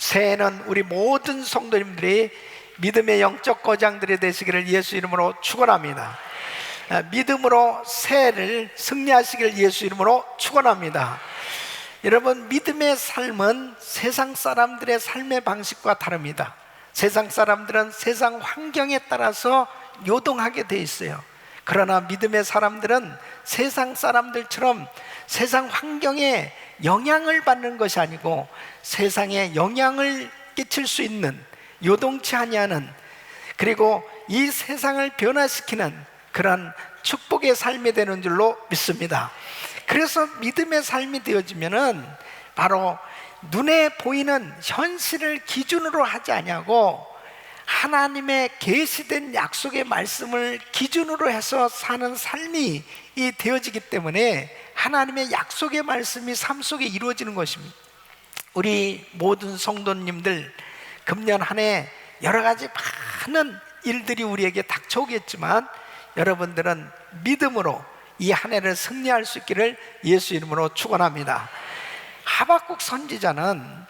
새해는 우리 모든 성도님들이 믿음의 영적 거장들이 되시기를 예수 이름으로 축원합니다. 믿음으로 새해를 승리하시기를 예수 이름으로 축원합니다. 여러분, 믿음의 삶은 세상 사람들의 삶의 방식과 다릅니다. 세상 사람들은 세상 환경에 따라서 요동하게 돼 있어요. 그러나 믿음의 사람들은 세상 사람들처럼 세상 환경에 영향을 받는 것이 아니고 세상에 영향을 끼칠 수 있는, 요동치 아니하는, 그리고 이 세상을 변화시키는 그런 축복의 삶이 되는 줄로 믿습니다. 그래서 믿음의 삶이 되어지면은 바로 눈에 보이는 현실을 기준으로 하지 아니하고 하나님의 계시된 약속의 말씀을 기준으로 해서 사는 삶이 되어지기 때문에 하나님의 약속의 말씀이 삶 속에 이루어지는 것입니다. 우리 모든 성도님들, 금년 한 해 여러 가지 많은 일들이 우리에게 닥쳐오겠지만 여러분들은 믿음으로 이 한 해를 승리할 수 있기를 예수 이름으로 축원합니다. 하박국 선지자는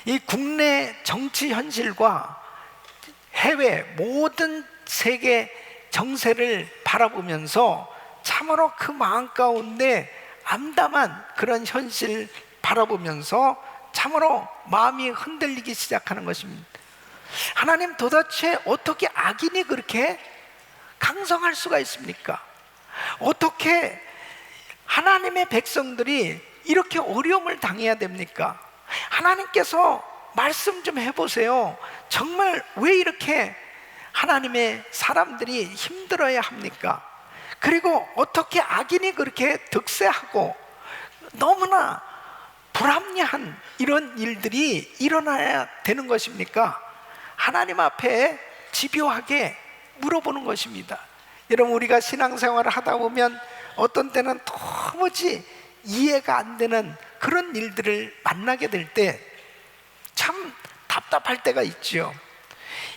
이 국내 정치 현실과 해외 모든 세계 정세를 바라보면서 참으로 그 마음 가운데 암담한 그런 현실 바라보면서 참으로 마음이 흔들리기 시작하는 것입니다. 하나님, 도대체 어떻게 악인이 그렇게 강성할 수가 있습니까? 어떻게 하나님의 백성들이 이렇게 어려움을 당해야 됩니까? 하나님께서 말씀 좀 해보세요. 정말 왜 이렇게 하나님의 사람들이 힘들어야 합니까? 그리고 어떻게 악인이 그렇게 득세하고 너무나 불합리한 이런 일들이 일어나야 되는 것입니까? 하나님 앞에 집요하게 물어보는 것입니다. 여러분, 우리가 신앙생활을 하다 보면 어떤 때는 도무지 이해가 안 되는 그런 일들을 만나게 될 때 참 답답할 때가 있지요.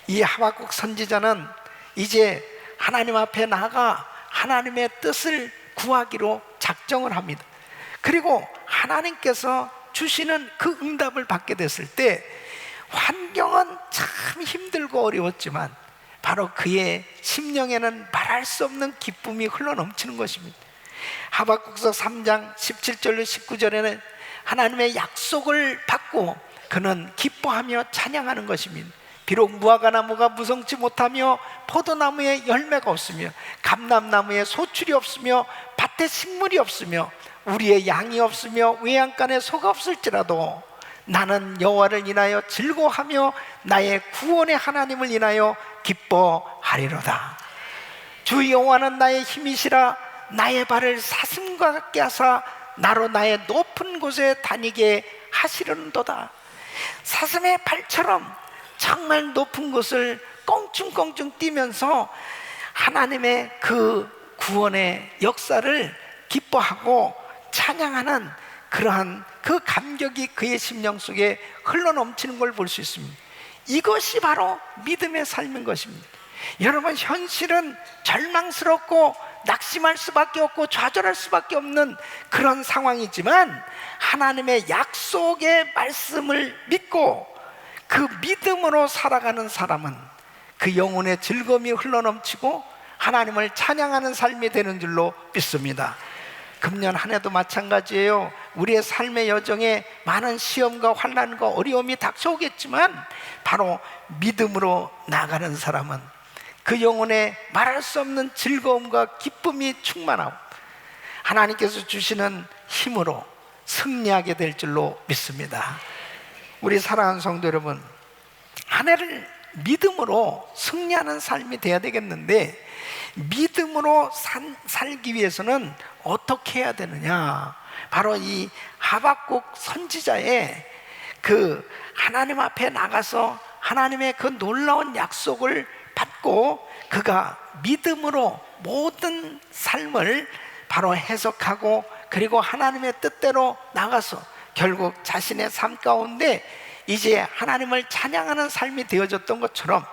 이 하박국 선지자는 이제 하나님 앞에 나가 하나님의 뜻을 구하기로 작정을 합니다. 그리고 하나님께서 주시는 그 응답을 받게 됐을 때 환경은 참 힘들고 어려웠지만 바로 그의 심령에는 말할 수 없는 기쁨이 흘러넘치는 것입니다. 하박국서 3장 17절로 19절에는 하나님의 약속을 받고 그는 기뻐하며 찬양하는 것입니다. 비록 무화과나무가 무성치 못하며 포도나무에 열매가 없으며 감람나무에 소출이 없으며 밭에 식물이 없으며 우리의 양이 없으며 외양간에 소가 없을지라도 나는 여호와를 인하여 즐거워하며 나의 구원의 하나님을 인하여 기뻐하리로다. 주 여호와는 나의 힘이시라. 나의 발을 사슴과 같게 하사 나로 나의 높은 곳에 다니게 하시려는도다. 사슴의 발처럼 정말 높은 곳을 껑충껑충 뛰면서 하나님의 그 구원의 역사를 기뻐하고 찬양하는 그러한 그 감격이 그의 심령 속에 흘러넘치는 걸 볼 수 있습니다. 이것이 바로 믿음의 삶인 것입니다. 여러분, 현실은 절망스럽고 낙심할 수밖에 없고 좌절할 수밖에 없는 그런 상황이지만 하나님의 약속의 말씀을 믿고 그 믿음으로 살아가는 사람은 그 영혼의 즐거움이 흘러넘치고 하나님을 찬양하는 삶이 되는 줄로 믿습니다. 금년 한 해도 마찬가지예요. 우리의 삶의 여정에 많은 시험과 환난과 어려움이 닥쳐오겠지만 바로 믿음으로 나가는 사람은 그 영혼에 말할 수 없는 즐거움과 기쁨이 충만하고 하나님께서 주시는 힘으로 승리하게 될 줄로 믿습니다. 우리 사랑하는 성도 여러분, 한 해를 믿음으로 승리하는 삶이 돼야 되겠는데 믿음으로 살기 위해서는 어떻게 해야 되느냐? 바로 이 하박국 선지자의 그 하나님 앞에 나가서 하나님의 그 놀라운 약속을 받고 그가 믿음으로 모든 삶을 바로 해석하고 그리고 하나님의 뜻대로 나가서 결국 자신의 삶 가운데 이제 하나님을 찬양하는 삶이 되어졌던 것처럼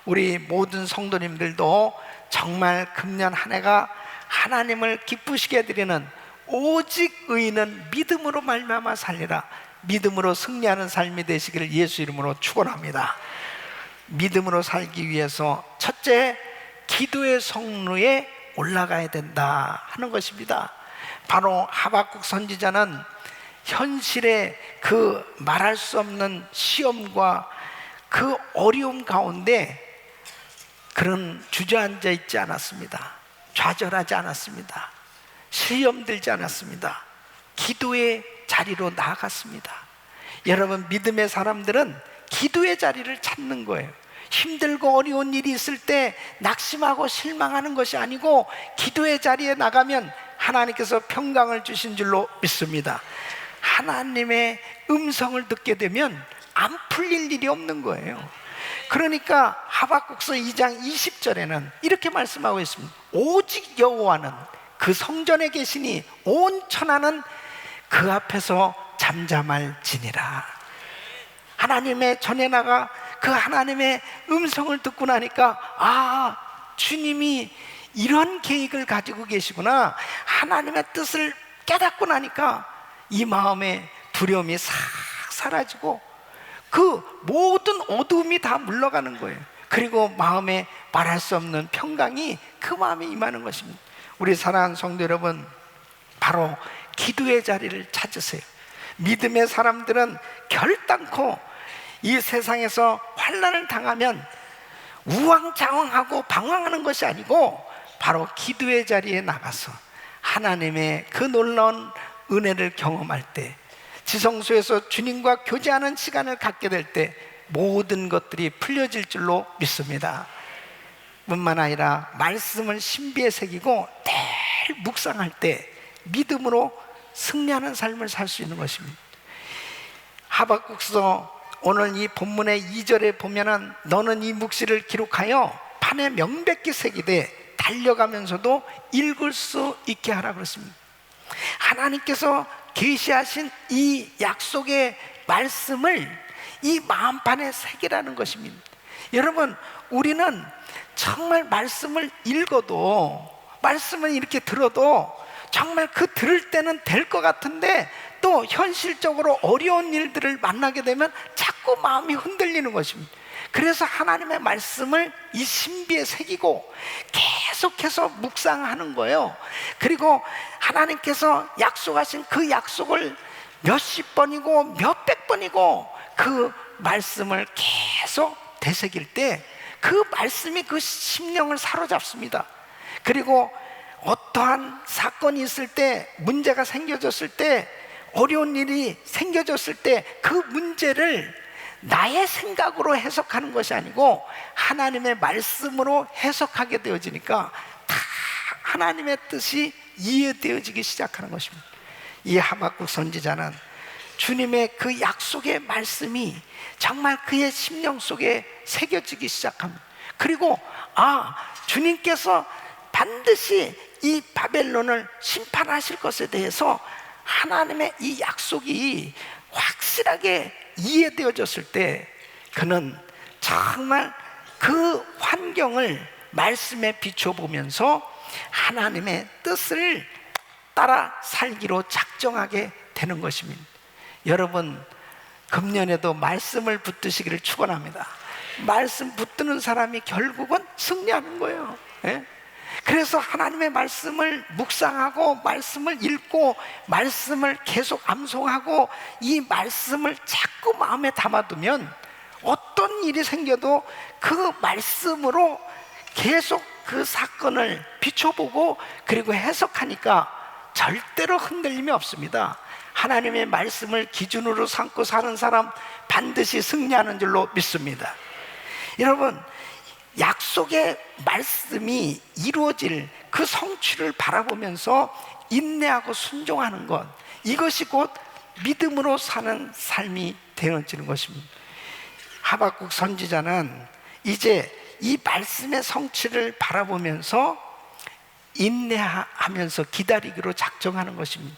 우리 모든 성도님들도 정말 금년 한 해가 하나님을 기쁘시게 드리는 오직 의인은 믿음으로 말미암아 살리라, 믿음으로 승리하는 삶이 되시기를 예수 이름으로 축원합니다. 믿음으로 살기 위해서 첫째, 기도의 성루에 올라가야 된다 하는 것입니다. 바로 하박국 선지자는 현실의 그 말할 수 없는 시험과 그 어려움 가운데 그런 주저앉아 있지 않았습니다. 좌절하지 않았습니다. 시험 들지 않았습니다. 기도의 자리로 나아갔습니다. 여러분, 믿음의 사람들은 기도의 자리를 찾는 거예요. 힘들고 어려운 일이 있을 때 낙심하고 실망하는 것이 아니고 기도의 자리에 나가면 하나님께서 평강을 주신 줄로 믿습니다. 하나님의 음성을 듣게 되면 안 풀릴 일이 없는 거예요. 그러니까 하박국서 2장 20절에는 이렇게 말씀하고 있습니다. 오직 여호와는 그 성전에 계시니 온 천하는 그 앞에서 잠잠할지니라. 하나님의 전에 나가 그 하나님의 음성을 듣고 나니까, 아, 주님이 이런 계획을 가지고 계시구나, 하나님의 뜻을 깨닫고 나니까 이 마음의 두려움이 싹 사라지고 그 모든 어두움이 다 물러가는 거예요. 그리고 마음에 말할 수 없는 평강이 그 마음에 임하는 것입니다. 우리 사랑하는 성도 여러분, 바로 기도의 자리를 찾으세요. 믿음의 사람들은 결단코 이 세상에서 환난을 당하면 우왕좌왕하고 방황하는 것이 아니고 바로 기도의 자리에 나가서 하나님의 그 놀라운 은혜를 경험할 때, 지성소에서 주님과 교제하는 시간을 갖게 될 때 모든 것들이 풀려질 줄로 믿습니다. 뿐만 아니라 말씀을 신비에 새기고 매일 묵상할 때 믿음으로 승리하는 삶을 살 수 있는 것입니다. 하박국서 오늘 이 본문의 2절에 보면은 너는 이 묵시를 기록하여 판에 명백히 새기되 달려가면서도 읽을 수 있게 하라 그랬습니다. 하나님께서 계시하신 이 약속의 말씀을 이 마음판에 새기라는 것입니다. 여러분, 우리는 정말 말씀을 읽어도, 말씀을 이렇게 들어도 정말 그 들을 때는 될 것 같은데 또 현실적으로 어려운 일들을 만나게 되면 자꾸 마음이 흔들리는 것입니다. 그래서 하나님의 말씀을 이 신비에 새기고 계속해서 묵상하는 거예요. 그리고 하나님께서 약속하신 그 약속을 몇십 번이고 몇백 번이고 그 말씀을 계속 되새길 때 그 말씀이 그 심령을 사로잡습니다. 그리고 어떠한 사건이 있을 때, 문제가 생겨졌을 때, 어려운 일이 생겨졌을 때 그 문제를 나의 생각으로 해석하는 것이 아니고 하나님의 말씀으로 해석하게 되어지니까 다 하나님의 뜻이 이해되어지기 시작하는 것입니다. 이 하박국 선지자는 주님의 그 약속의 말씀이 정말 그의 심령 속에 새겨지기 시작합니다. 그리고 주님께서 반드시 이 바벨론을 심판하실 것에 대해서 하나님의 이 약속이 확실하게 이해되어졌을 때 그는 정말 그 환경을 말씀에 비춰보면서 하나님의 뜻을 따라 살기로 작정하게 되는 것입니다. 여러분, 금년에도 말씀을 붙드시기를 축원합니다. 말씀 붙드는 사람이 결국은 승리하는 거예요. 예? 그래서 하나님의 말씀을 묵상하고 말씀을 읽고 말씀을 계속 암송하고 이 말씀을 자꾸 마음에 담아두면 어떤 일이 생겨도 그 말씀으로 계속 그 사건을 비춰보고 그리고 해석하니까 절대로 흔들림이 없습니다. 하나님의 말씀을 기준으로 삼고 사는 사람 반드시 승리하는 줄로 믿습니다. 여러분, 약속의 말씀이 이루어질 그 성취를 바라보면서 인내하고 순종하는 것, 이것이 곧 믿음으로 사는 삶이 되어지는 것입니다. 하박국 선지자는 이제 이 말씀의 성취를 바라보면서 인내하면서 기다리기로 작정하는 것입니다.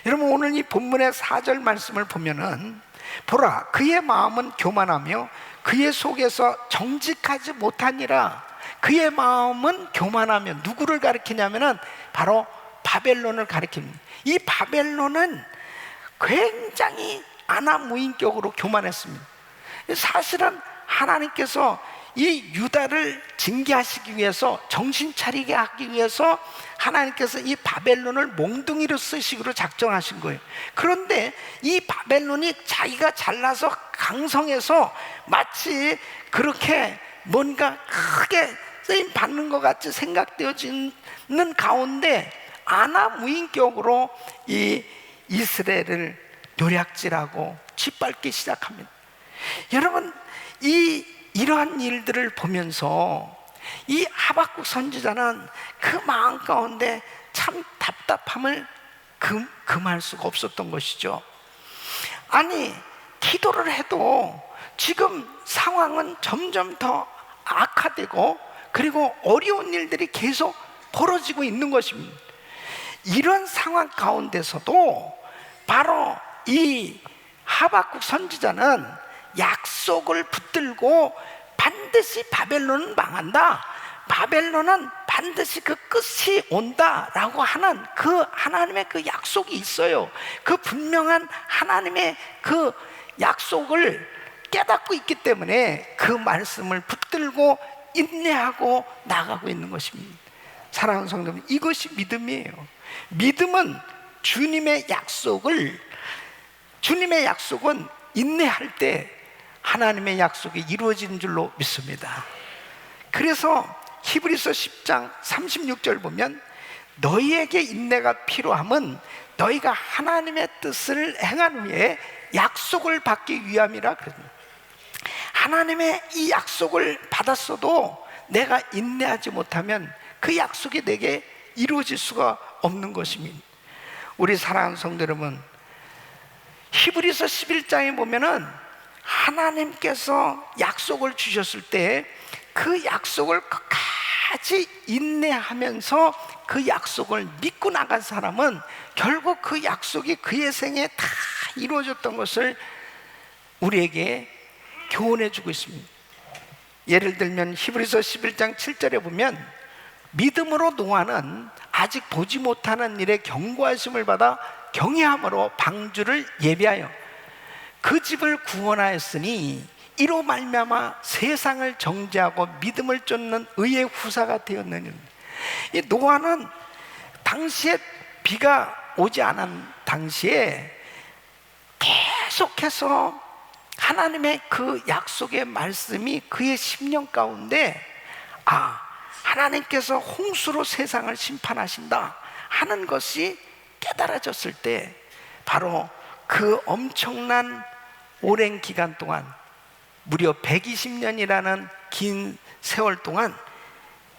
여러분, 오늘 이 본문의 4절 말씀을 보면은 보라, 그의 마음은 교만하며 그의 속에서 정직하지 못하니라. 그의 마음은 교만하며 누구를 가리키냐면은 바로 바벨론을 가리킵니다. 이 바벨론은 굉장히 안하무인격으로 교만했습니다. 사실은 하나님께서 이 유다를 징계하시기 위해서, 정신 차리게 하기 위해서 하나님께서 이 바벨론을 몽둥이로 쓰시기로 작정하신 거예요. 그런데 이 바벨론이 자기가 잘나서 강성해서 마치 그렇게 뭔가 크게 쓰임 받는 것 같이 생각되어지는 가운데 안하무인격으로 이 이스라엘을 노략질하고 짓밟기 시작합니다. 여러분, 이러한 일들을 보면서 이 하박국 선지자는 그 마음 가운데 참 답답함을 금할 수가 없었던 것이죠. 아니, 기도를 해도 지금 상황은 점점 더 악화되고, 그리고 어려운 일들이 계속 벌어지고 있는 것입니다. 이런 상황 가운데서도 바로 이 하박국 선지자는 약속을 붙들고 반드시 바벨론은 망한다, 바벨론은 반드시 그 끝이 온다라고 하는 그 하나님의 그 약속이 있어요. 그 분명한 하나님의 그 약속을 깨닫고 있기 때문에 그 말씀을 붙들고 인내하고 나가고 있는 것입니다. 사랑하는 성도 여러분, 이것이 믿음이에요. 믿음은 주님의 약속은 인내할 때 하나님의 약속이 이루어지는 줄로 믿습니다. 그래서 히브리서 10장 36절 보면 너희에게 인내가 필요함은 너희가 하나님의 뜻을 행한 후에 약속을 받기 위함이라 그랬습니다. 하나님의 이 약속을 받았어도 내가 인내하지 못하면 그 약속이 내게 이루어질 수가 없는 것입니다. 우리 사랑하는 성도 여러분, 히브리서 11장에 보면은 하나님께서 약속을 주셨을 때 그 약속을 끝까지 인내하면서 그 약속을 믿고 나간 사람은 결국 그 약속이 그의 생에 다 이루어졌던 것을 우리에게 교훈해 주고 있습니다. 예를 들면 히브리서 11장 7절에 보면 믿음으로 노아는 아직 보지 못하는 일에 경고하심을 받아 경외함으로 방주를 예비하여 그 집을 구원하였으니 이로 말미암아 세상을 정죄하고 믿음을 쫓는 의의 후사가 되었느니. 이 노아는 당시에 비가 오지 않은 당시에 계속해서 하나님의 그 약속의 말씀이 그의 심령 가운데 하나님께서 홍수로 세상을 심판하신다 하는 것이 깨달아졌을 때 바로 그 엄청난 오랜 기간 동안, 무려 120년이라는 긴 세월 동안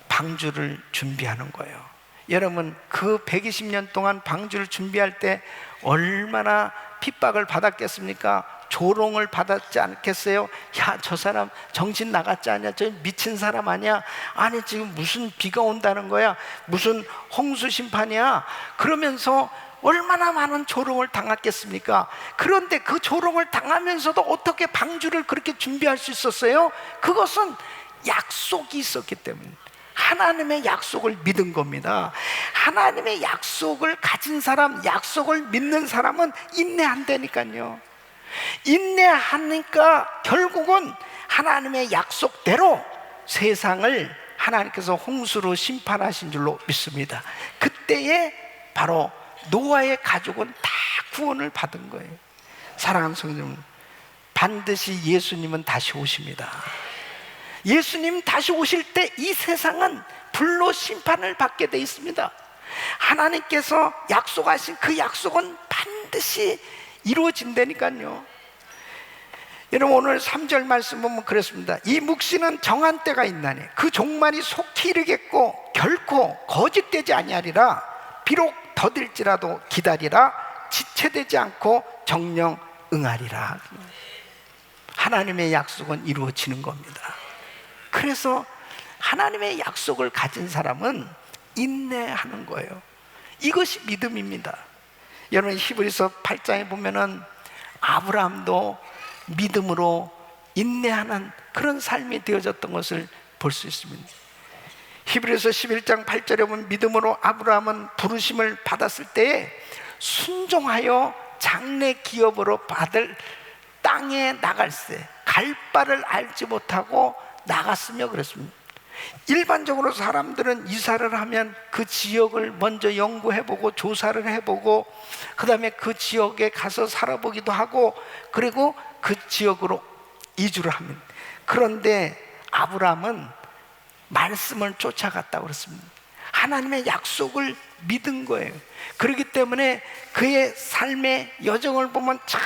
방주를 준비하는 거예요. 여러분, 그 120년 동안 방주를 준비할 때 얼마나 핍박을 받았겠습니까? 조롱을 받았지 않겠어요? 야, 저 사람 정신 나갔지 않냐? 저 미친 사람 아니야? 아니, 지금 무슨 비가 온다는 거야? 무슨 홍수 심판이야? 그러면서 얼마나 많은 조롱을 당했겠습니까? 그런데 그 조롱을 당하면서도 어떻게 방주를 그렇게 준비할 수 있었어요? 그것은 약속이 있었기 때문에, 하나님의 약속을 믿은 겁니다. 하나님의 약속을 가진 사람, 약속을 믿는 사람은 인내한다니까요. 인내하니까 결국은 하나님의 약속대로 세상을 하나님께서 홍수로 심판하신 줄로 믿습니다. 그때에 바로 노아의 가족은 다 구원을 받은 거예요. 사랑하는 성도 여러분, 반드시 예수님은 다시 오십니다. 예수님 다시 오실 때 이 세상은 불로 심판을 받게 돼 있습니다. 하나님께서 약속하신 그 약속은 반드시 이루어진다니까요. 여러분, 오늘 3절 말씀 보면 그렇습니다. 이 묵시는 정한 때가 있나니 그 종말이 속히 이르겠고 결코 거짓되지 아니하리라. 비록 더딜지라도 기다리라. 지체되지 않고 정령 응하리라. 하나님의 약속은 이루어지는 겁니다. 그래서 하나님의 약속을 가진 사람은 인내하는 거예요. 이것이 믿음입니다. 여러분, 히브리서 8장에 보면은 아브라함도 믿음으로 인내하는 그런 삶이 되어졌던 것을 볼 수 있습니다. 히브리서 11장 8절에 보면 믿음으로 아브라함은 부르심을 받았을 때에 순종하여 장래 기업으로 받을 땅에 나갈새 갈 바를 알지 못하고 나갔으며 그랬습니다. 일반적으로 사람들은 이사를 하면 그 지역을 먼저 연구해보고 조사를 해보고 그 다음에 그 지역에 가서 살아보기도 하고 그리고 그 지역으로 이주를 합니다. 그런데 아브라함은 말씀을 쫓아갔다고 그랬습니다. 하나님의 약속을 믿은 거예요. 그렇기 때문에 그의 삶의 여정을 보면 참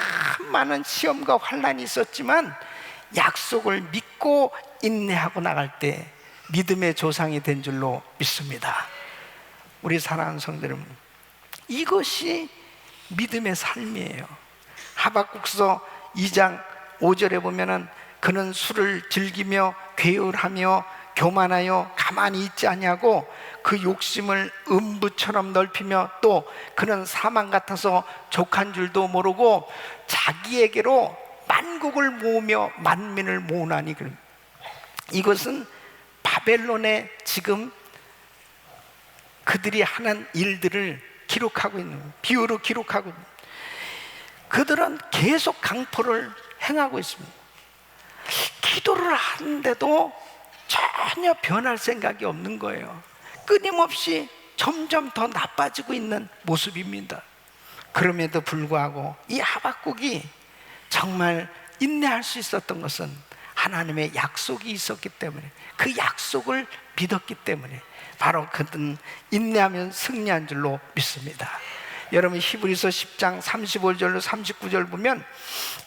많은 시험과 환난이 있었지만 약속을 믿고 인내하고 나갈 때 믿음의 조상이 된 줄로 믿습니다. 우리 사랑하는 성도 여러분, 이것이 믿음의 삶이에요. 하박국서 2장 5절에 보면은 그는 술을 즐기며 괴율하며 교만하여 가만히 있지 아니하고 그 욕심을 음부처럼 넓히며 또 그는 사망 같아서 족한 줄도 모르고 자기에게로 만국을 모으며 만민을 모으나니. 이것은 바벨론에 지금 그들이 하는 일들을 기록하고 있는, 비유로 기록하고 있는. 그들은 계속 강포를 행하고 있습니다. 기도를 하는데도 전혀 변할 생각이 없는 거예요. 끊임없이 점점 더 나빠지고 있는 모습입니다. 그럼에도 불구하고 이 하박국이 정말 인내할 수 있었던 것은 하나님의 약속이 있었기 때문에, 그 약속을 믿었기 때문에 바로 그는 인내하면 승리한 줄로 믿습니다. 여러분 히브리서 10장 35절로 39절 보면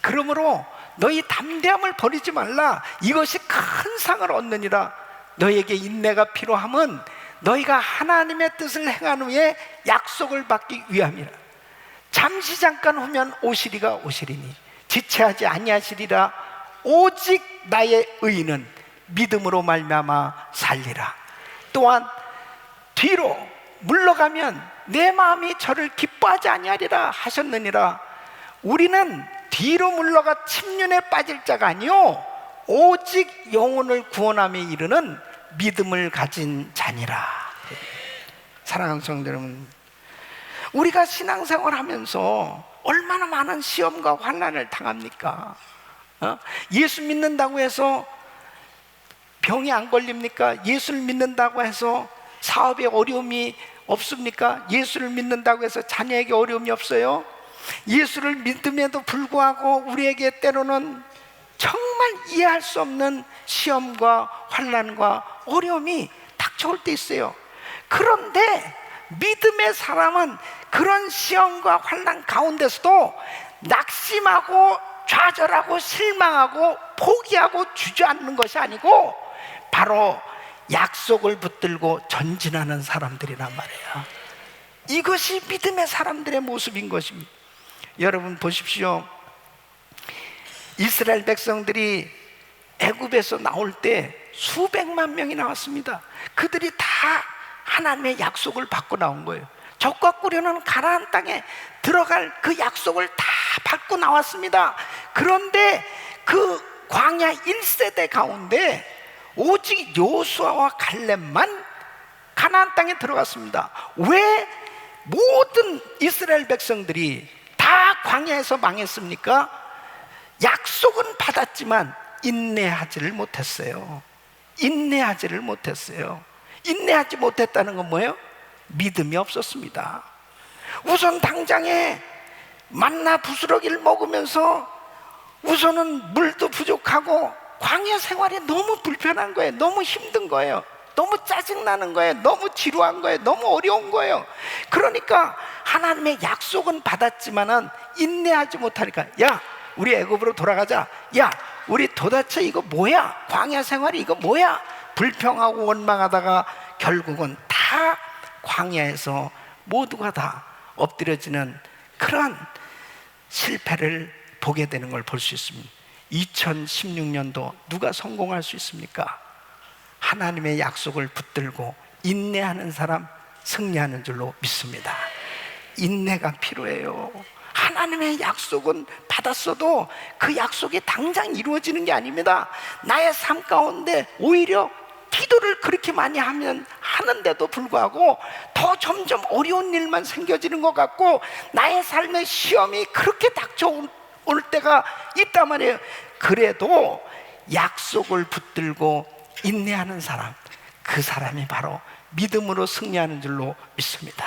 그러므로 너희 담대함을 버리지 말라. 이것이 큰 상을 얻느니라. 너희에게 인내가 필요함은 너희가 하나님의 뜻을 행한 후에 약속을 받기 위함이라. 잠시 잠깐 후면 오시리가 오시리니 지체하지 아니하시리라. 오직 나의 의인은 믿음으로 말미암아 살리라. 또한 뒤로 물러가면 내 마음이 저를 기뻐하지 아니하리라 하셨느니라. 우리는 뒤로 물러가 침륜에 빠질 자가 아니요 오직 영혼을 구원함에 이르는 믿음을 가진 자니라. 사랑하는 성도 여러분, 우리가 신앙생활 하면서 얼마나 많은 시험과 환난을 당합니까? 예수 믿는다고 해서 병이 안 걸립니까? 예수를 믿는다고 해서 사업에 어려움이 없습니까? 예수를 믿는다고 해서 자녀에게 어려움이 없어요? 예수를 믿음에도 불구하고 우리에게 때로는 정말 이해할 수 없는 시험과 환난과 어려움이 닥쳐올 때 있어요. 그런데 믿음의 사람은 그런 시험과 환난 가운데서도 낙심하고 좌절하고 실망하고 포기하고 주저앉는 것이 아니고 바로 약속을 붙들고 전진하는 사람들이란 말이에요. 이것이 믿음의 사람들의 모습인 것입니다. 여러분 보십시오. 이스라엘 백성들이 애굽에서 나올 때 수백만 명이 나왔습니다. 그들이 다 하나님의 약속을 받고 나온 거예요. 적과 꾸려는 가나안 땅에 들어갈 그 약속을 다 받고 나왔습니다. 그런데 그 광야 1세대 가운데 오직 여호수아와 갈렙만 가나안 땅에 들어갔습니다. 왜 모든 이스라엘 백성들이 다 광야에서 망했습니까? 약속은 받았지만 인내하지를 못했어요. 인내하지를 못했어요. 인내하지 못했다는 건 뭐예요? 믿음이 없었습니다. 우선 당장에 만나 부스러기를 먹으면서 우선은 물도 부족하고 광야 생활이 너무 불편한 거예요. 너무 힘든 거예요. 너무 짜증나는 거예요. 너무 지루한 거예요. 너무 어려운 거예요. 그러니까 하나님의 약속은 받았지만은 인내하지 못하니까, 야 우리 애굽으로 돌아가자. 야 우리 도대체 이거 뭐야? 광야 생활이 이거 뭐야? 불평하고 원망하다가 결국은 다 광야에서 모두가 다 엎드려지는 그런 실패를 보게 되는 걸 볼 수 있습니다. 2016년도 누가 성공할 수 있습니까? 하나님의 약속을 붙들고 인내하는 사람 승리하는 줄로 믿습니다. 인내가 필요해요. 하나님의 약속은 받았어도 그 약속이 당장 이루어지는 게 아닙니다. 나의 삶 가운데 오히려 기도를 그렇게 많이 하는데도 불구하고 더 점점 어려운 일만 생겨지는 것 같고, 나의 삶의 시험이 그렇게 닥쳐올 때가 있단 말이에요. 그래도 약속을 붙들고 인내하는 사람, 그 사람이 바로 믿음으로 승리하는 줄로 믿습니다.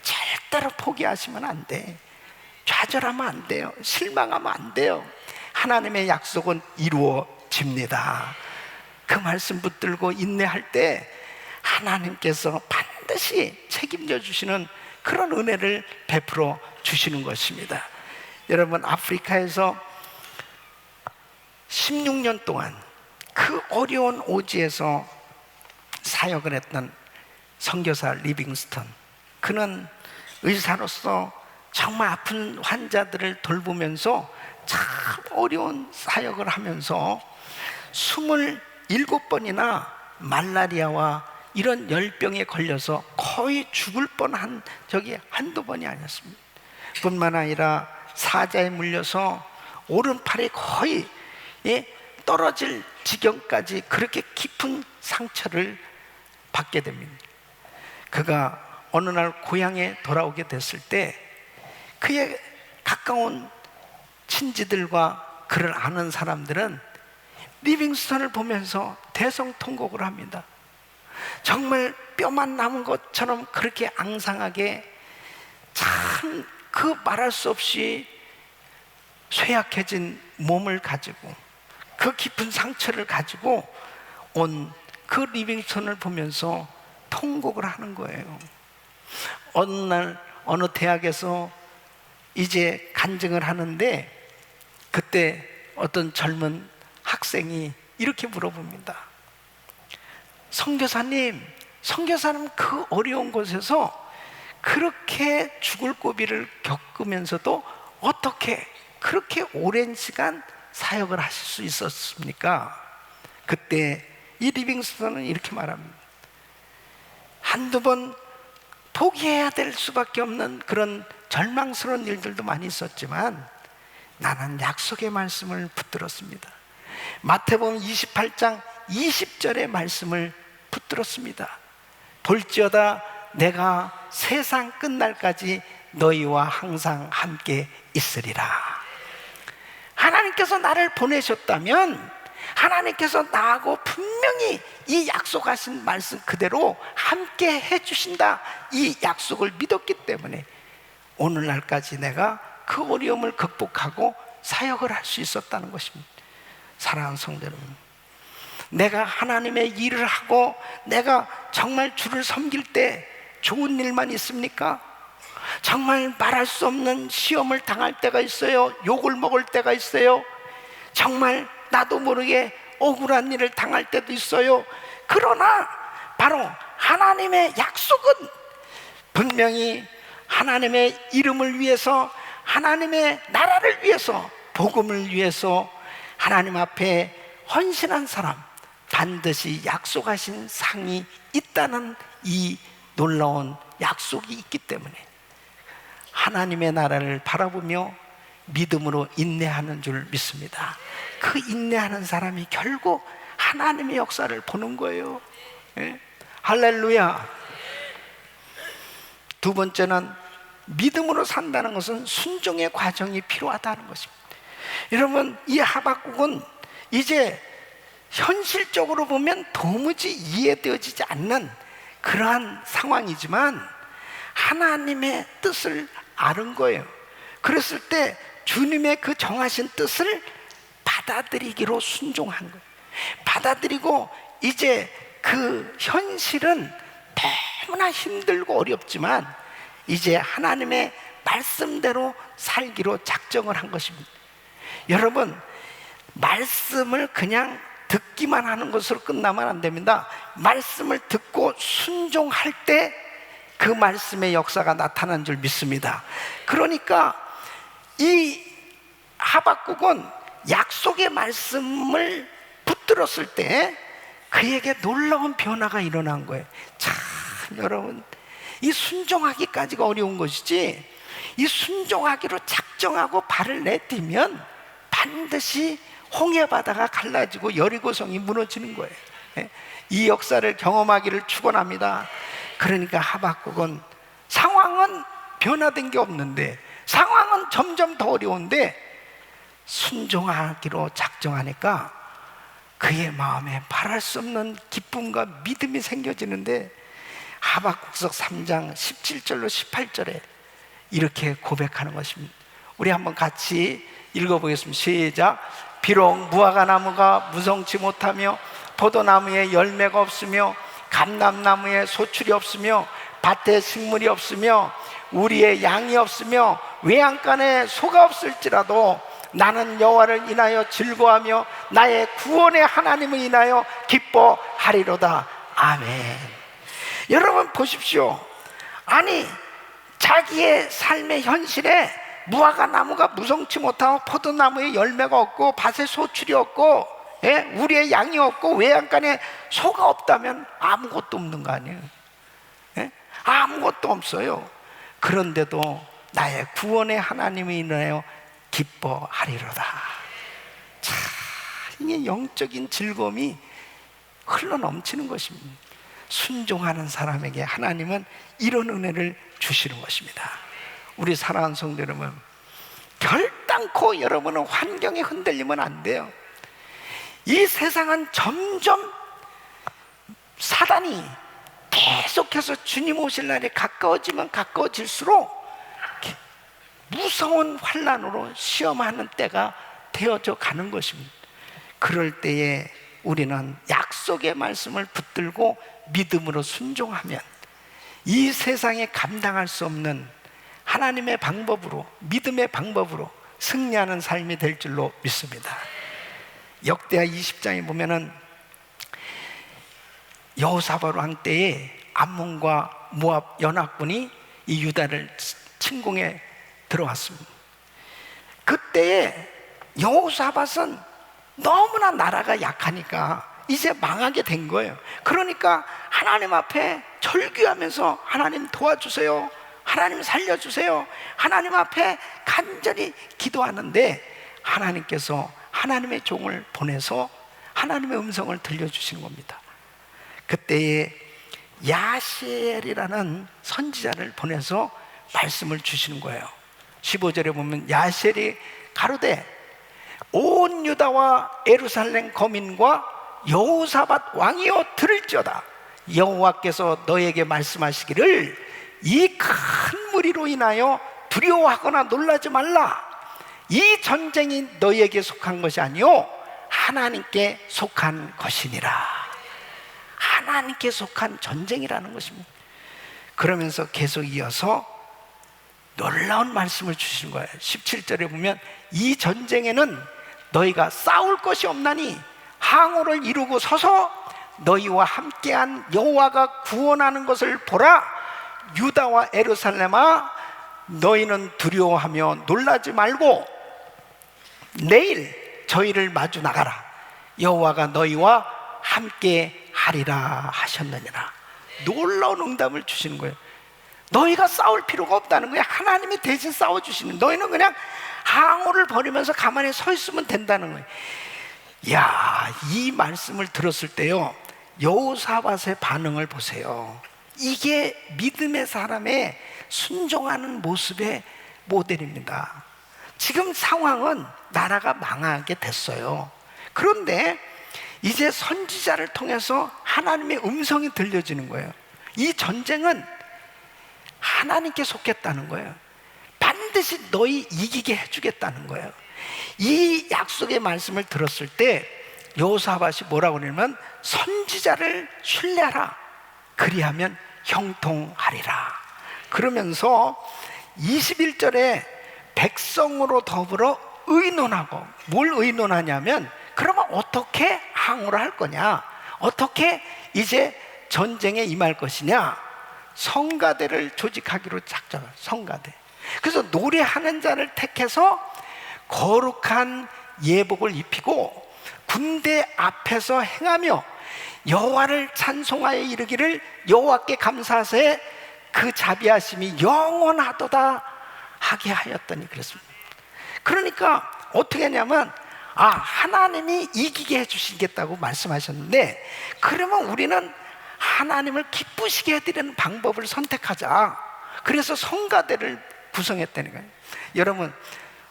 절대로 포기하시면 안 돼. 좌절하면 안 돼요. 실망하면 안 돼요. 하나님의 약속은 이루어집니다. 그 말씀 붙들고 인내할 때 하나님께서 반드시 책임져 주시는 그런 은혜를 베풀어 주시는 것입니다. 여러분, 아프리카에서 16년 동안 그 어려운 오지에서 사역을 했던 선교사 리빙스턴, 그는 의사로서 정말 아픈 환자들을 돌보면서 참 어려운 사역을 하면서 27번이나 말라리아와 이런 열병에 걸려서 거의 죽을 뻔한 적이 한두 번이 아니었습니다. 뿐만 아니라 사자에 물려서 오른팔이 거의 떨어질 지경까지 그렇게 깊은 상처를 받게 됩니다. 그가 어느 날 고향에 돌아오게 됐을 때 그의 가까운 친지들과 그를 아는 사람들은 리빙스턴을 보면서 대성통곡을 합니다. 정말 뼈만 남은 것처럼 그렇게 앙상하게 참 그 말할 수 없이 쇠약해진 몸을 가지고 그 깊은 상처를 가지고 온 그 리빙스턴을 보면서 통곡을 하는 거예요. 어느 날 어느 대학에서 이제 간증을 하는데, 그때 어떤 젊은 학생이 이렇게 물어봅니다. 선교사님 그 어려운 곳에서 그렇게 죽을 고비를 겪으면서도 어떻게 그렇게 오랜 시간 사역을 하실 수 있었습니까? 그때 이 리빙스턴은 이렇게 말합니다. 한두 번 포기해야 될 수밖에 없는 그런 절망스러운 일들도 많이 있었지만 나는 약속의 말씀을 붙들었습니다. 마태복음 28장 20절의 말씀을 붙들었습니다. 볼지어다 내가 세상 끝날까지 너희와 항상 함께 있으리라. 하나님께서 나를 보내셨다면 하나님께서 나하고 분명히 이 약속하신 말씀 그대로 함께 해주신다, 이 약속을 믿었기 때문에 오늘날까지 내가 그 어려움을 극복하고 사역을 할 수 있었다는 것입니다. 사랑하는 성도 여러분, 내가 하나님의 일을 하고 내가 정말 주를 섬길 때 좋은 일만 있습니까? 정말 말할 수 없는 시험을 당할 때가 있어요. 욕을 먹을 때가 있어요. 정말 나도 모르게 억울한 일을 당할 때도 있어요. 그러나 바로 하나님의 약속은 분명히 하나님의 이름을 위해서, 하나님의 나라를 위해서, 복음을 위해서 하나님 앞에 헌신한 사람 반드시 약속하신 상이 있다는 이 놀라운 약속이 있기 때문에 하나님의 나라를 바라보며 믿음으로 인내하는 줄 믿습니다. 그 인내하는 사람이 결국 하나님의 역사를 보는 거예요. 예? 할렐루야. 두 번째는 믿음으로 산다는 것은 순종의 과정이 필요하다는 것입니다. 여러분, 이 하박국은 이제 현실적으로 보면 도무지 이해되어지지 않는 그러한 상황이지만 하나님의 뜻을 아는 거예요. 그랬을 때 주님의 그 정하신 뜻을 받아들이기로 순종한 거예요. 받아들이고 이제 그 현실은 너무나 힘들고 어렵지만 이제 하나님의 말씀대로 살기로 작정을 한 것입니다. 여러분, 말씀을 그냥 듣기만 하는 것으로 끝나면 안 됩니다. 말씀을 듣고 순종할 때 그 말씀의 역사가 나타난 줄 믿습니다. 그러니까 이 하박국은 약속의 말씀을 붙들었을 때 그에게 놀라운 변화가 일어난 거예요. 참, 여러분, 이 순종하기까지가 어려운 것이지, 이 순종하기로 작정하고 발을 내딛면 반드시 홍해 바다가 갈라지고 여리고성이 무너지는 거예요. 이 역사를 경험하기를 축원합니다. 그러니까 하박국은 상황은 변화된 게 없는데, 상황은 점점 더 어려운데 순종하기로 작정하니까 그의 마음에 바랄 수 없는 기쁨과 믿음이 생겨지는데, 하박국서 3장 17절로 18절에 이렇게 고백하는 것입니다. 우리 한번 같이 읽어보겠습니다. 시작. 비록 무화과 나무가 무성치 못하며 포도나무에 열매가 없으며 감람나무에 소출이 없으며 밭에 식물이 없으며 우리의 양이 없으며 외양간에 소가 없을지라도 나는 여호와를 인하여 즐거워하며 나의 구원의 하나님을 인하여 기뻐하리로다. 아멘. 여러분 보십시오. 아니, 자기의 삶의 현실에 무화과 나무가 무성치 못하고 포도나무에 열매가 없고 밭에 소출이 없고, 우리의 양이 없고 외양간에 소가 없다면 아무것도 없는 거 아니에요? 아무것도 없어요. 그런데도 나의 구원의 하나님을 인하여 기뻐하리로다. 참, 이게 영적인 즐거움이 흘러넘치는 것입니다. 순종하는 사람에게 하나님은 이런 은혜를 주시는 것입니다. 우리 사랑하는 성도 여러분, 결단코 여러분은 환경에 흔들리면 안 돼요. 이 세상은 점점 사단이 계속해서 주님 오실 날이 가까워지면 가까워질수록 무서운 환난으로 시험하는 때가 되어져 가는 것입니다. 그럴 때에 우리는 약속의 말씀을 붙들고 믿음으로 순종하면 이 세상에 감당할 수 없는 하나님의 방법으로, 믿음의 방법으로 승리하는 삶이 될 줄로 믿습니다. 역대하 20장에 보면은 여호사밧 왕 때에 암몬과 모압 연합군이 이 유다를 침공해 들어왔습니다. 그때에 여호사밧은 너무나 나라가 약하니까 이제 망하게 된 거예요. 그러니까 하나님 앞에 절규하면서 하나님 도와주세요, 하나님 살려주세요, 하나님 앞에 간절히 기도하는데 하나님께서 하나님의 종을 보내서 하나님의 음성을 들려주시는 겁니다. 그때에 야시엘이라는 선지자를 보내서 말씀을 주시는 거예요. 15절에 보면 야시엘이 가로되 온 유다와 예루살렘 거민과 여호사밧 왕이여 들을지어다. 여호와께서 너에게 말씀하시기를 이 큰 무리로 인하여 두려워하거나 놀라지 말라. 이 전쟁이 너희에게 속한 것이 아니요 하나님께 속한 것이니라. 하나님께 속한 전쟁이라는 것입니다. 그러면서 계속 이어서 놀라운 말씀을 주시는 거예요. 17절에 보면 이 전쟁에는 너희가 싸울 것이 없나니 항우를 이루고 서서 너희와 함께한 여호와가 구원하는 것을 보라. 유다와 예루살렘아 너희는 두려워하며 놀라지 말고 내일 저희를 마주 나가라. 여호와가 너희와 함께 하리라 하셨느니라. 놀라운 응답을 주시는 거예요. 너희가 싸울 필요가 없다는 거예요. 하나님이 대신 싸워주시는, 너희는 그냥 항우를 버리면서 가만히 서 있으면 된다는 거예요. 이야, 이 말씀을 들었을 때요, 여호사밧의 반응을 보세요. 이게 믿음의 사람의 순종하는 모습의 모델입니다. 지금 상황은 나라가 망하게 됐어요. 그런데 이제 선지자를 통해서 하나님의 음성이 들려지는 거예요. 이 전쟁은 하나님께 속했다는 거예요. 반드시 너희 이기게 해주겠다는 거예요. 이 약속의 말씀을 들었을 때 여호사밧이 뭐라고 그러냐면 선지자를 신뢰하라. 그리하면 형통하리라. 그러면서 21절에 백성으로 더불어 의논하고, 뭘 의논하냐면 그러면 어떻게 항우를 할 거냐, 어떻게 이제 전쟁에 임할 것이냐. 성가대를 조직하기로 작정을, 성가대. 그래서 노래하는 자를 택해서 거룩한 예복을 입히고 군대 앞에서 행하며 여호와를 찬송하여 이르기를 여호와께 감사하세 그 자비하심이 영원하도다 하게 하였더니 그랬습니다. 그러니까 어떻게 했냐면 하나님이 이기게 해주시겠다고 말씀하셨는데, 그러면 우리는 하나님을 기쁘시게 해드리는 방법을 선택하자. 그래서 성가대를 구성했다는 거예요. 여러분,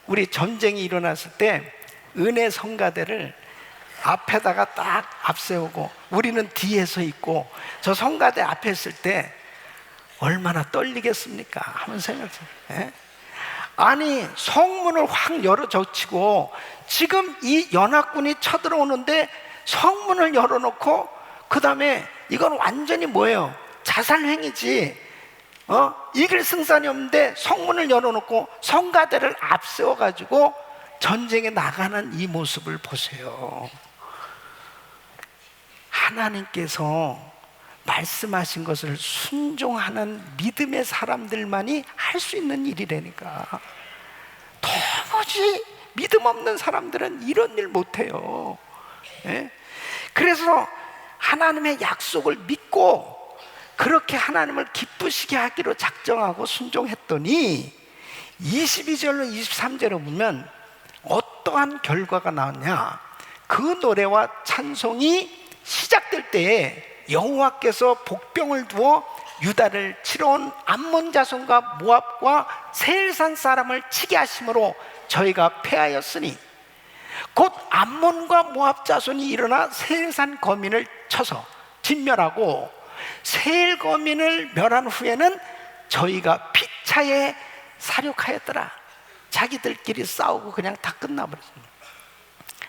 우리 전쟁이 일어났을 때 은혜 성가대를 앞에다가 딱 앞세우고 우리는 뒤에 서 있고, 저 성가대 앞에 있을 때 얼마나 떨리겠습니까? 한번 생각해보세요. 아니, 성문을 확 열어 젖히고 지금 이 연합군이 쳐들어오는데 성문을 열어놓고, 그 다음에 이건 완전히 뭐예요? 자살행위지. 이길 승산이 없는데 성문을 열어놓고 성가대를 앞세워가지고 전쟁에 나가는 이 모습을 보세요. 하나님께서 말씀하신 것을 순종하는 믿음의 사람들만이 할 수 있는 일이라니까. 도무지 믿음 없는 사람들은 이런 일 못해요. 그래서 하나님의 약속을 믿고 그렇게 하나님을 기쁘시게 하기로 작정하고 순종했더니 22절로 23절을 보면 어떠한 결과가 나왔냐. 그 노래와 찬송이 시작될 때에 여호와께서 복병을 두어 유다를 치러 온 암몬 자손과 모압과 세일산 사람을 치게 하심으로 저희가 패하였으니, 곧 암몬과 모압 자손이 일어나 세일산 거민을 쳐서 진멸하고 세일 거민을 멸한 후에는 저희가 피차에 사륙하였더라. 자기들끼리 싸우고 그냥 다 끝나버렸습니다.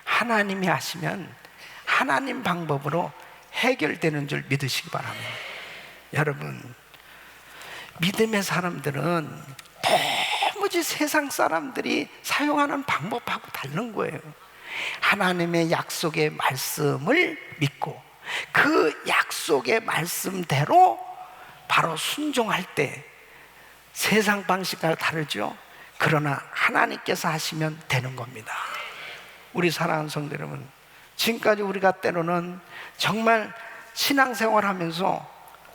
하나님이 하시면 하나님 방법으로 해결되는 줄 믿으시기 바랍니다. 여러분, 믿음의 사람들은 도무지 세상 사람들이 사용하는 방법하고 다른 거예요. 하나님의 약속의 말씀을 믿고 그 약속의 말씀대로 바로 순종할 때 세상 방식과 다르죠. 그러나 하나님께서 하시면 되는 겁니다. 우리 사랑하는 성도 여러분, 지금까지 우리가 때로는 정말 신앙생활 하면서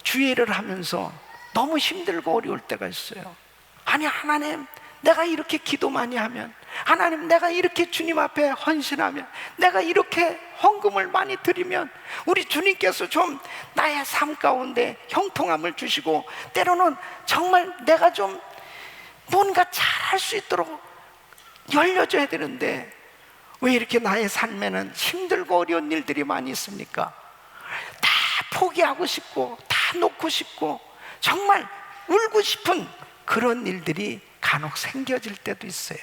주의를 하면서 너무 힘들고 어려울 때가 있어요. 아니, 하나님, 내가 이렇게 기도 많이 하면, 하나님, 내가 이렇게 주님 앞에 헌신하면, 내가 이렇게 헌금을 많이 드리면 우리 주님께서 좀 나의 삶 가운데 형통함을 주시고, 때로는 정말 내가 좀 뭔가 잘할 수 있도록 열려줘야 되는데 왜 이렇게 나의 삶에는 힘들고 어려운 일들이 많이 있습니까? 다 포기하고 싶고 다 놓고 싶고 정말 울고 싶은 그런 일들이 간혹 생겨질 때도 있어요.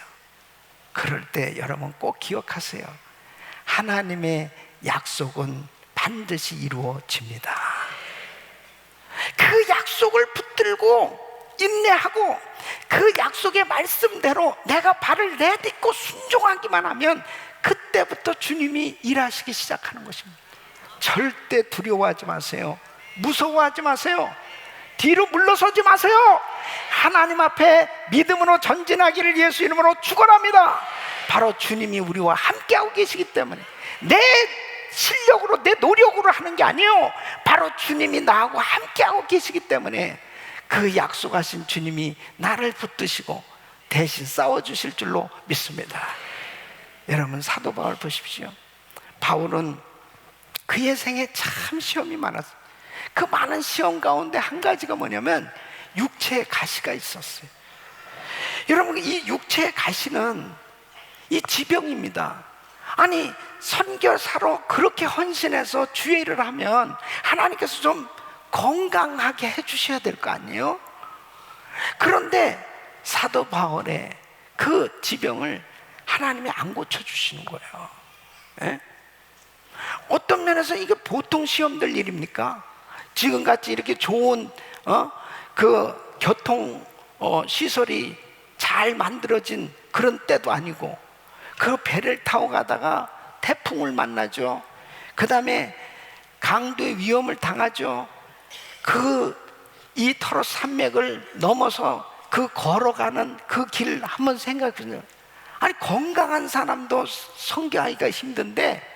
그럴 때 여러분 꼭 기억하세요. 하나님의 약속은 반드시 이루어집니다. 그 약속을 붙들고 인내하고 그 약속의 말씀대로 내가 발을 내딛고 순종하기만 하면 그때부터 주님이 일하시기 시작하는 것입니다. 절대 두려워하지 마세요. 무서워하지 마세요. 뒤로 물러서지 마세요. 하나님 앞에 믿음으로 전진하기를 예수 이름으로 축원합니다. 바로 주님이 우리와 함께하고 계시기 때문에 내 실력으로 내 노력으로 하는 게 아니에요. 바로 주님이 나하고 함께하고 계시기 때문에 그 약속하신 주님이 나를 붙드시고 대신 싸워주실 줄로 믿습니다. 여러분, 사도 바울 보십시오. 바울은 그의 생에 참 시험이 많았어요. 그 많은 시험 가운데 한 가지가 뭐냐면 육체의 가시가 있었어요. 여러분, 이 육체의 가시는 이 지병입니다. 아니, 선교사로 그렇게 헌신해서 주의 일을 하면 하나님께서 좀 건강하게 해주셔야 될 거 아니에요? 그런데 사도 바울의 그 지병을 하나님이 안 고쳐주시는 거예요. 예? 어떤 면에서 이게 보통 시험될 일입니까? 지금같이 이렇게 좋은 그 교통 시설이 잘 만들어진 그런 때도 아니고, 그 배를 타고 가다가 태풍을 만나죠. 그 다음에 강도의 위험을 당하죠. 이 터로 산맥을 넘어서 그 걸어가는 그 길 한번 생각해 보세요. 아니, 건강한 사람도 성교하기가 힘든데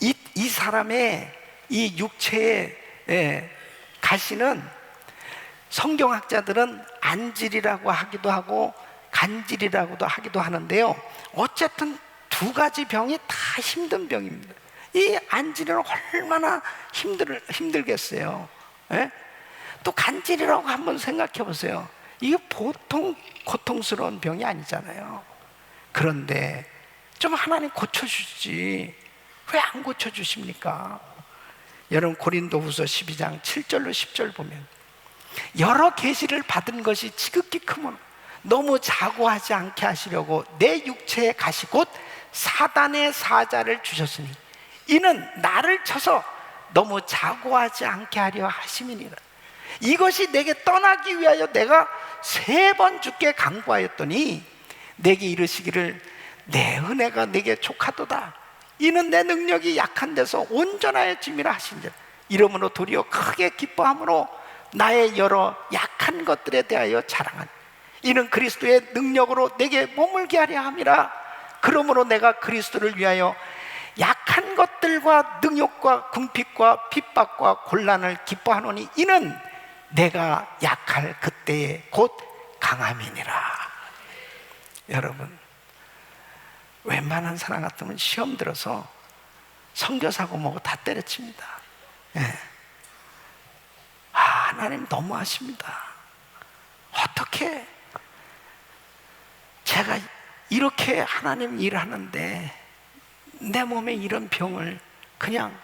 이 사람의 이 육체의 가시는 성경학자들은 안질이라고 하기도 하고 간질이라고도 하기도 하는데요, 어쨌든 두 두 가지 병이 다 힘든 병입니다. 이 안진이는 얼마나 힘들겠어요. 예? 또 간질이라고 한번 생각해 보세요. 이게 보통 고통스러운 병이 아니잖아요. 그런데 좀 하나님 고쳐주지 왜 안 고쳐주십니까? 여러분 고린도후서 12장 7절로 10절 보면 여러 계시를 받은 것이 지극히 크면 너무 자고하지 않게 하시려고 내 육체에 가시 곧 사단의 사자를 주셨으니 이는 나를 쳐서 너무 자고하지 않게 하려 하심이니라. 이것이 내게 떠나기 위하여 내가 3번 주께 간구하였더니 내게 이르시기를 내 은혜가 내게 족하도다. 이는 내 능력이 약한 데서 온전하여짐이라 하신지라. 이러므로 도리어 크게 기뻐함으로 나의 여러 약한 것들에 대하여 자랑하니 이는 그리스도의 능력으로 내게 머물게 하려 함이라. 그러므로 내가 그리스도를 위하여 약한 것들과 능욕과 궁핍과 핍박과 곤란을 기뻐하노니 이는 내가 약할 그때에 곧 강함이니라. 여러분, 웬만한 사람 같으면 시험 들어서 선교사고 뭐고 다 때려칩니다. 예. 하나님 너무하십니다. 어떻게 제가 이렇게 하나님 일하는데 내 몸에 이런 병을 그냥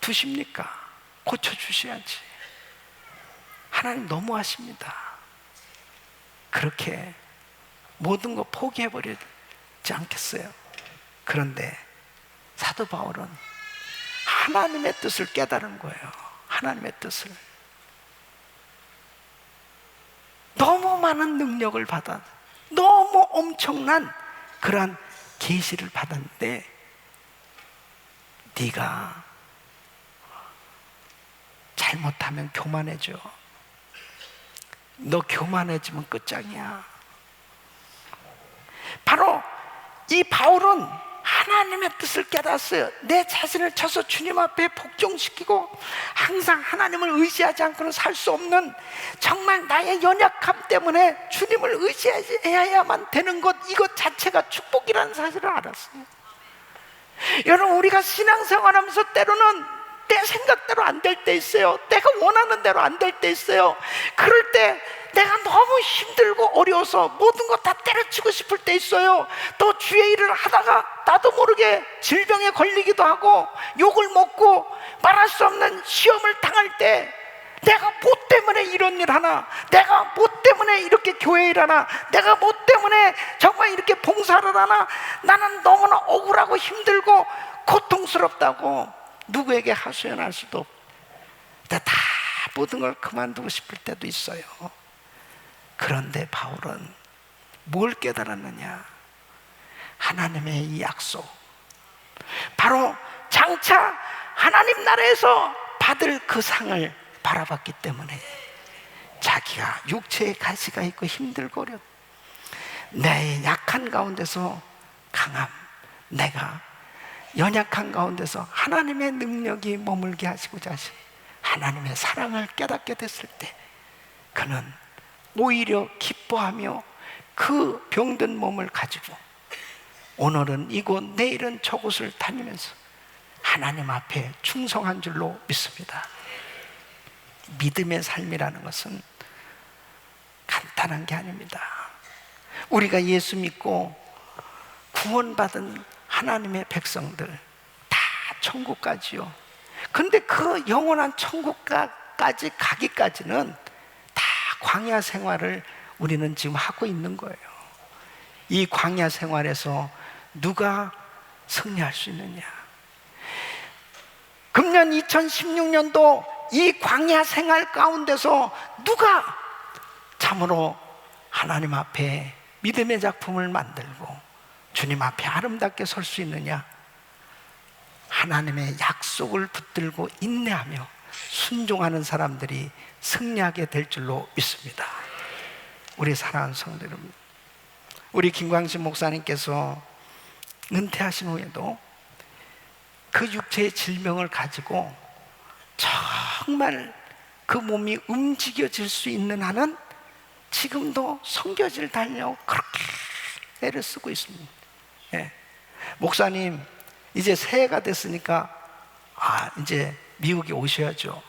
두십니까? 고쳐주셔야지. 하나님 너무하십니다. 그렇게 모든 거 포기해버리지 않겠어요? 그런데 사도 바울은 하나님의 뜻을 깨달은 거예요. 하나님의 뜻을. 너무 많은 능력을 받아 너무 엄청난 그러한 계시를 받았는데 네가 잘못하면 교만해져. 너 교만해지면 끝장이야. 바로 이 바울은 하나님의 뜻을 깨달았어요. 내 자신을 쳐서 주님 앞에 복종시키고 항상 하나님을 의지하지 않고는 살 수 없는 정말 나의 연약함 때문에 주님을 의지해야만 되는 것, 이것 자체가 축복이라는 사실을 알았어요. 여러분, 우리가 신앙생활하면서 때로는 내 생각대로 안 될 때 있어요. 내가 원하는 대로 안 될 때 있어요. 그럴 때 내가 너무 힘들고 어려워서 모든 거 다 때려치고 싶을 때 있어요. 또 주의 일을 하다가 나도 모르게 질병에 걸리기도 하고 욕을 먹고 말할 수 없는 시험을 당할 때 내가 뭐 때문에 이런 일 하나, 내가 뭐 때문에 이렇게 교회 일 하나, 내가 뭐 때문에 정말 이렇게 봉사를 하나, 나는 너무나 억울하고 힘들고 고통스럽다고 누구에게 하소연할 수도 없고 다 모든 걸 그만두고 싶을 때도 있어요. 그런데 바울은 뭘 깨달았느냐? 하나님의 이 약속, 바로 장차 하나님 나라에서 받을 그 상을 바라봤기 때문에 자기가 육체에 가시가 있고 힘들고 어렵, 내 약한 가운데서 강함, 내가 연약한 가운데서 하나님의 능력이 머물게 하시고자 하신 하나님의 사랑을 깨닫게 됐을 때 그는 오히려 기뻐하며 그 병든 몸을 가지고 오늘은 이곳 내일은 저곳을 다니면서 하나님 앞에 충성한 줄로 믿습니다. 믿음의 삶이라는 것은 간단한 게 아닙니다. 우리가 예수 믿고 구원받은 하나님의 백성들 다 천국 가지요. 근데 그 영원한 천국까지 가기까지는 다 광야 생활을 우리는 지금 하고 있는 거예요. 이 광야 생활에서 누가 승리할 수 있느냐? 금년 2016년도 이 광야 생활 가운데서 누가 참으로 하나님 앞에 믿음의 작품을 만들고 주님 앞에 아름답게 설 수 있느냐? 하나님의 약속을 붙들고 인내하며 순종하는 사람들이 승리하게 될 줄로 믿습니다. 우리 사랑하는 성도 여러분, 우리 김광신 목사님께서 은퇴하신 후에도 그 육체의 질병을 가지고 정말 그 몸이 움직여질 수 있는 한은 지금도 선교지를 다니려고 그렇게 애를 쓰고 있습니다. 예. 목사님, 이제 새해가 됐으니까 이제 미국에 오셔야죠.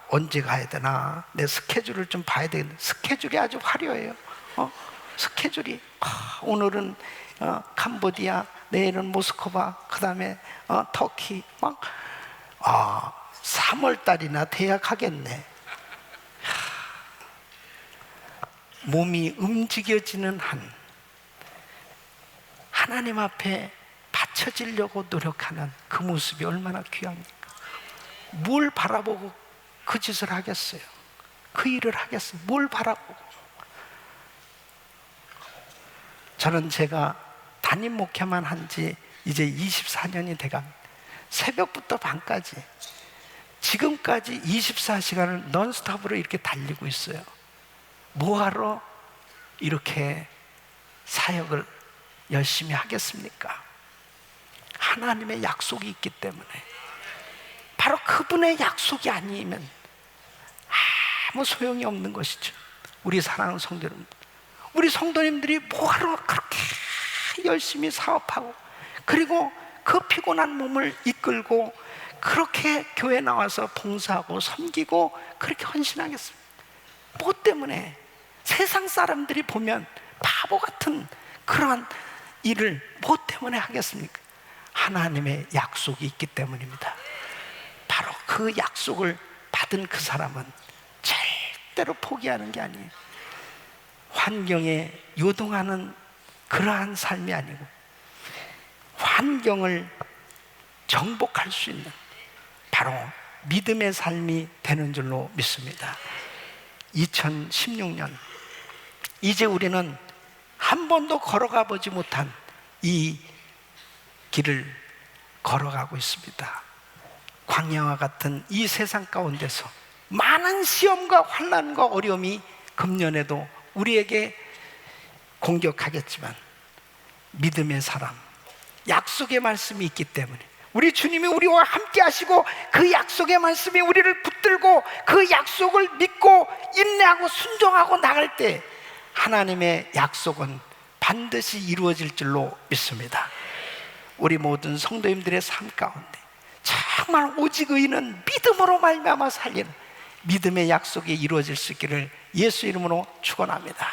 언제 가야 되나? 내 스케줄을 좀 봐야 되겠는데. 스케줄이 아주 화려해요. 스케줄이 오늘은 캄보디아, 내일은 모스크바, 그 다음에 터키. 3월 달이나 돼야 가겠네. 몸이 움직여지는 한 하나님 앞에 바쳐지려고 노력하는 그 모습이 얼마나 귀합니까? 뭘 바라보고 그 짓을 하겠어요? 그 일을 하겠어요? 뭘 바라보고? 저는 제가 담임 목회만 한 지 이제 24년이 돼갑니다. 새벽부터 밤까지 지금까지 24시간을 넌스톱으로 이렇게 달리고 있어요. 뭐하러 이렇게 사역을 열심히 하겠습니까? 하나님의 약속이 있기 때문에. 바로 그분의 약속이 아니면 아무 소용이 없는 것이죠. 우리 사랑하는 성도 여러분, 우리 성도님들이 뭐하러 그렇게 열심히 사업하고, 그리고 그 피곤한 몸을 이끌고 그렇게 교회 나와서 봉사하고 섬기고 그렇게 헌신하겠습니까? 뭐 때문에? 세상 사람들이 보면 바보 같은 그러한 일을 뭐 때문에 하겠습니까? 하나님의 약속이 있기 때문입니다. 바로 그 약속을 받은 그 사람은 절대로 포기하는 게 아니에요. 환경에 요동하는 그러한 삶이 아니고 환경을 정복할 수 있는 바로 믿음의 삶이 되는 줄로 믿습니다. 2016년 이제 우리는 한 번도 걸어가 보지 못한 이 길을 걸어가고 있습니다. 광야와 같은 이 세상 가운데서 많은 시험과 환난과 어려움이 금년에도 우리에게 공격하겠지만 믿음의 사람, 약속의 말씀이 있기 때문에 우리 주님이 우리와 함께 하시고 그 약속의 말씀이 우리를 붙들고 그 약속을 믿고 인내하고 순종하고 나갈 때 하나님의 약속은 반드시 이루어질 줄로 믿습니다. 우리 모든 성도님들의 삶 가운데 정말 오직 의인은 믿음으로 말미암아 살리는 믿음의 약속이 이루어질 수 있기를 예수 이름으로 축원합니다.